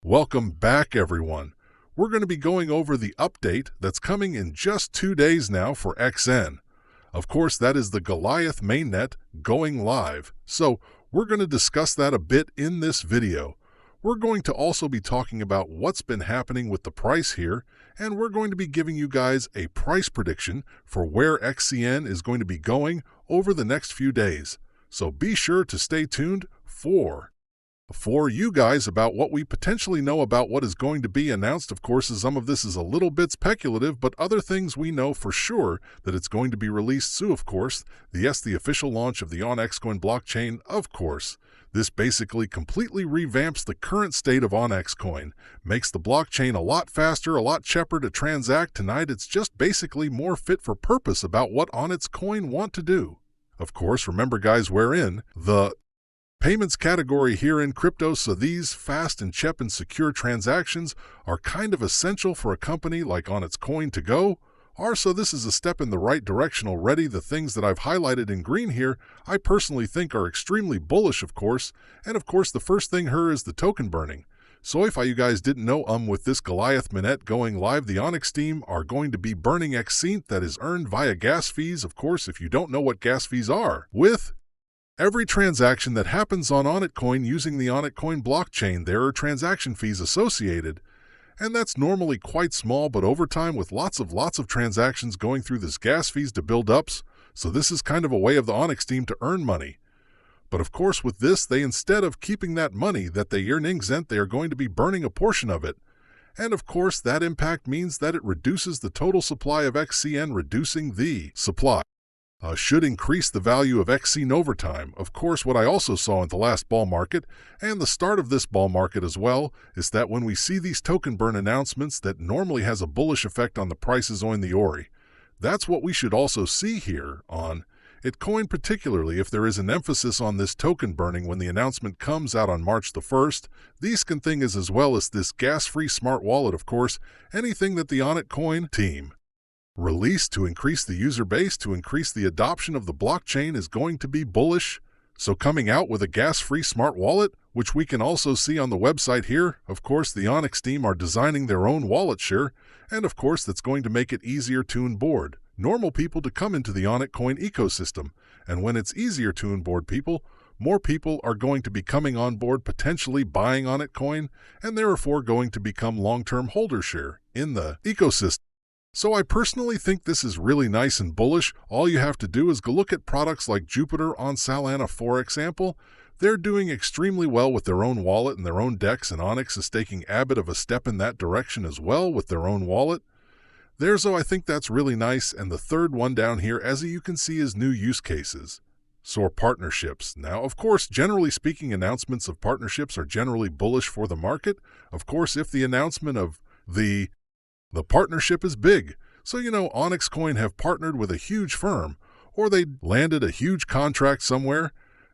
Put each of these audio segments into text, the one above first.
Welcome back, everyone. We're going to be going over the update that's coming in just 2 days now for XN. Of course, that is the Goliath Mainnet going live. So we're going to discuss that a bit in this video. We're going to also be talking about what's been happening with the price here, and we're going to be giving you guys a price prediction for where XCN is going to be going over the next few days. So be sure to stay tuned for you guys about what we potentially know about what is going to be announced. Of course, some of this is a little bit speculative, but other things we know for sure that it's going to be released soon, of course. The official launch of the Onyxcoin blockchain, of course. This basically completely revamps the current state of Onyxcoin, makes the blockchain a lot faster, a lot cheaper to transact. Tonight, it's just basically more fit for purpose about what Onyxcoin want to do. Of course, remember guys, we're in the payments category here in crypto, so these fast and cheap and secure transactions are kind of essential for a company like Onyxcoin to go. So this is a step in the right direction already. The things that I've highlighted in green here, I personally think are extremely bullish, of course. And of course, the first thing here is the token burning. So if you guys didn't know, with this Goliath Mainnet going live, the Onyx team are going to be burning XCN that is earned via gas fees. Of course, if you don't know what gas fees are, with every transaction that happens on Onyxcoin using the Onyxcoin blockchain, there are transaction fees associated, and that's normally quite small, but over time with lots of transactions going through this gas fees to build up, so this is kind of a way of the Onyx team to earn money. But of course with this, they instead of keeping that money that they earn XCN, they are going to be burning a portion of it. And of course that impact means that it reduces the total supply of XCN, reducing the supply. Should increase the value of XCN over time. Of course, what I also saw in the last bull market and the start of this bull market as well is that when we see these token burn announcements, that normally has a bullish effect on the prices on the ORI. That's what we should also see here on Bitcoin, particularly if there is an emphasis on this token burning when the announcement comes out on March the 1st. These can thing is as well as this gas-free smart wallet, of course, anything that the Onyxcoin team released to increase the user base, to increase the adoption of the blockchain is going to be bullish. So coming out with a gas-free smart wallet, which we can also see on the website here, of course the Onyx team are designing their own wallet share, and of course that's going to make it easier to onboard normal people to come into the Onyxcoin ecosystem. And when it's easier to onboard people, more people are going to be coming on board, potentially buying Onyxcoin, and therefore going to become long-term holder share in the ecosystem. So I personally think this is really nice and bullish. All you have to do is go look at products like Jupiter on Solana, for example. They're doing extremely well with their own wallet and their own DEX, and Onyx is taking a bit of a step in that direction as well with their own wallet. So I think that's really nice. And the third one down here, as you can see, is new use cases. So partnerships. Now, of course, generally speaking, announcements of partnerships are generally bullish for the market. Of course, if the announcement of the partnership is big. So, Onyxcoin have partnered with a huge firm, or they landed a huge contract somewhere,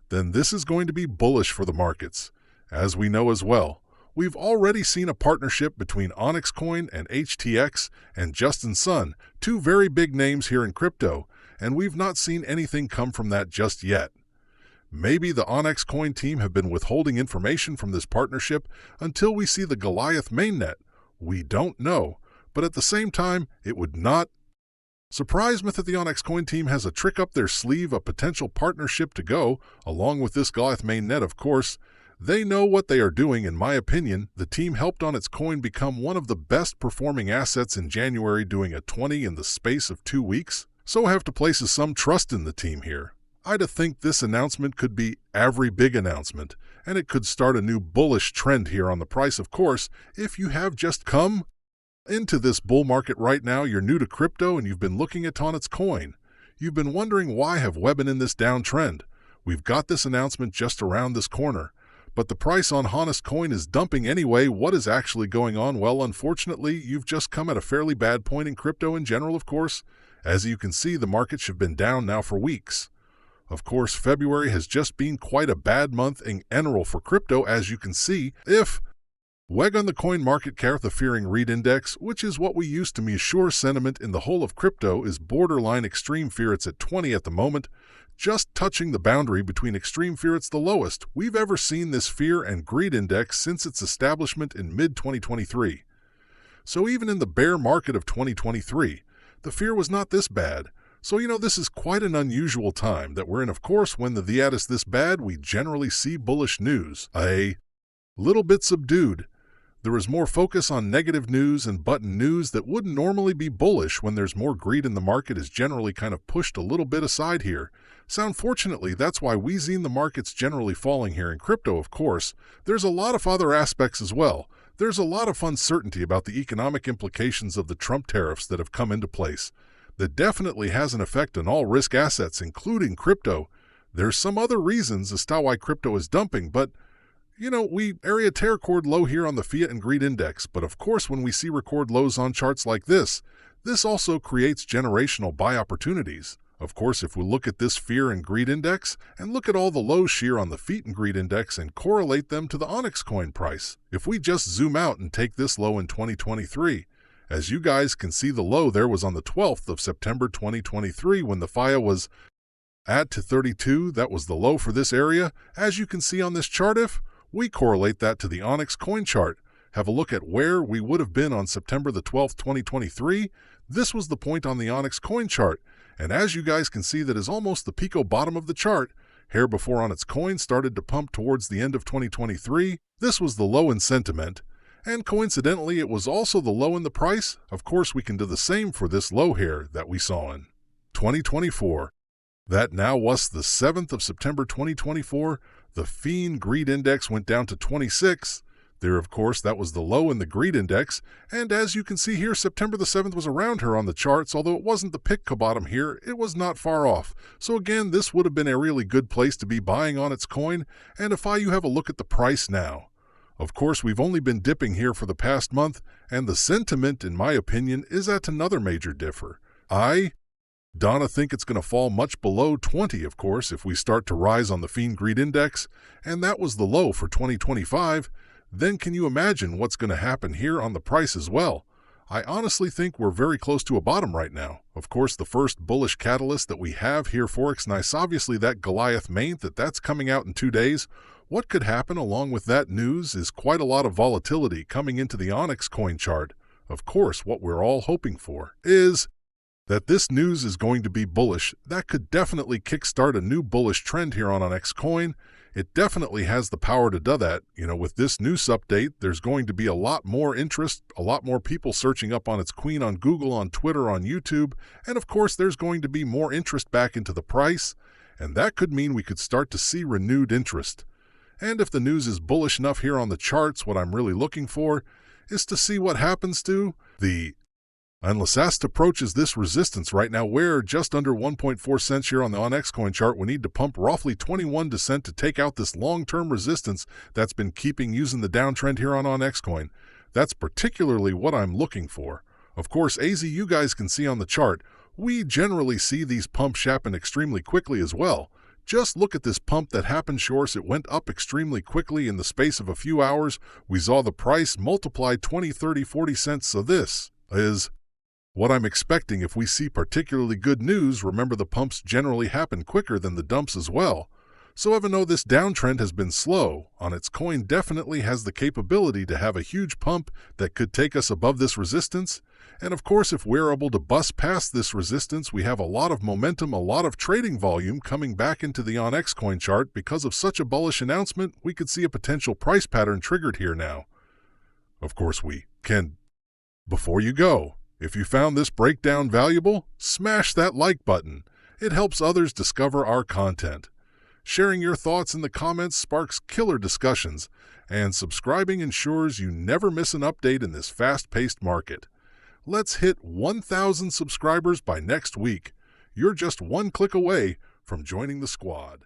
then this is going to be bullish for the markets. As we know as well, we've already seen a partnership between Onyxcoin and HTX and Justin Sun, two very big names here in crypto, and we've not seen anything come from that just yet. Maybe the Onyxcoin team have been withholding information from this partnership until we see the Goliath Mainnet. We don't know. But at the same time, it would not surprise me that the Onyxcoin team has a trick up their sleeve, a potential partnership to go, along with this Goliath Mainnet, of course. They know what they are doing, in my opinion. The team helped Onyxcoin become one of the best performing assets in January, doing a 20 in the space of 2 weeks. So I have to place some trust in the team here. I'd think this announcement could be every big announcement, and it could start a new bullish trend here on the price, of course, if you have just come into this bull market right now, you're new to crypto and you've been looking at Onyxcoin. You've been wondering why have we been in this downtrend. We've got this announcement just around this corner, but the price on Onyxcoin is dumping anyway. What is actually going on? Well, unfortunately, you've just come at a fairly bad point in crypto in general, of course. As you can see, the markets have been down now for weeks. Of course, February has just been quite a bad month in general for crypto, as you can see. If WEG on the CoinMarketCap, the Fearing Greed Index, which is what we use to measure sentiment in the whole of crypto, is borderline extreme fear. It's at 20 at the moment, just touching the boundary between extreme fear. It's the lowest we've ever seen this Fear and Greed Index since its establishment in mid-2023. So even in the bear market of 2023, the fear was not this bad. So, this is quite an unusual time that we're in. Of course, when the fiat is this bad, we generally see bullish news. A little bit subdued. There is more focus on negative news, and button news that wouldn't normally be bullish when there's more greed in the market is generally kind of pushed a little bit aside here. So unfortunately, that's why we've seen the markets generally falling here in crypto. Of course, there's a lot of other aspects as well. There's a lot of uncertainty about the economic implications of the Trump tariffs that have come into place. That definitely has an effect on all risk assets, including crypto. There's some other reasons as to why crypto is dumping, but we area tear record low here on the fiat and greed index. But of course, when we see record lows on charts like this also creates generational buy opportunities. Of course, if we look at this fear and greed index and look at all the lows here on the fiat and greed index and correlate them to the Onyxcoin price, if we just zoom out and take this low in 2023, as you guys can see, the low there was on the 12th of September 2023 when the fiat was at to 32. That was the low for this area. As you can see on this chart, if we correlate that to the Onyxcoin chart, have a look at where we would have been on September the 12th, 2023. This was the point on the Onyxcoin chart. And as you guys can see, that is almost the pico bottom of the chart. Here before Onyxcoin started to pump towards the end of 2023. This was the low in sentiment. And coincidentally, it was also the low in the price. Of course, we can do the same for this low here that we saw in 2024. That now was the 7th of September 2024. The Fiend Greed Index went down to 26. There, of course, that was the low in the Greed Index. And as you can see here, September the 7th was around her on the charts. Although it wasn't the pico bottom here, it was not far off. So again, this would have been a really good place to be buying Onyxcoin. And if you have a look at the price now, of course, we've only been dipping here for the past month, and the sentiment, in my opinion, is at another major differ. Donna think it's going to fall much below 20, of course, if we start to rise on the Fiend Greed Index, and that was the low for 2025. Then can you imagine what's going to happen here on the price as well? I honestly think we're very close to a bottom right now. Of course, the first bullish catalyst that we have here for XCN, obviously that Goliath Mainnet, that's coming out in 2 days. What could happen along with that news is quite a lot of volatility coming into the Onyxcoin chart. Of course, what we're all hoping for is that this news is going to be bullish. That could definitely kickstart a new bullish trend here on Onyxcoin. It definitely has the power to do that. With this news update, there's going to be a lot more interest, a lot more people searching up Onyxcoin on Google, on Twitter, on YouTube, and of course, there's going to be more interest back into the price, and that could mean we could start to see renewed interest. And if the news is bullish enough here on the charts, what I'm really looking for is to see what happens to the unless approaches this resistance right now. We're just under 1.4 cents here on the Onyxcoin chart. We need to pump roughly 21 cents to take out this long-term resistance that's been keeping using the downtrend here on Onyxcoin. That's particularly what I'm looking for. Of course, as you guys can see on the chart, we generally see these pumps happen extremely quickly as well. Just look at this pump that happened, shorts. It went up extremely quickly in the space of a few hours. We saw the price multiply 20, 30, 40 cents. So this is what I'm expecting if we see particularly good news. Remember, the pumps generally happen quicker than the dumps as well. So even though this downtrend has been slow, Onyxcoin definitely has the capability to have a huge pump that could take us above this resistance. And of course, if we're able to bust past this resistance, we have a lot of momentum, a lot of trading volume coming back into the Onyxcoin chart. Because of such a bullish announcement, we could see a potential price pattern triggered here now. Of course, we can. Before you go, if you found this breakdown valuable, smash that like button. It helps others discover our content. Sharing your thoughts in the comments sparks killer discussions, and subscribing ensures you never miss an update in this fast-paced market. Let's hit 1,000 subscribers by next week. You're just one click away from joining the squad.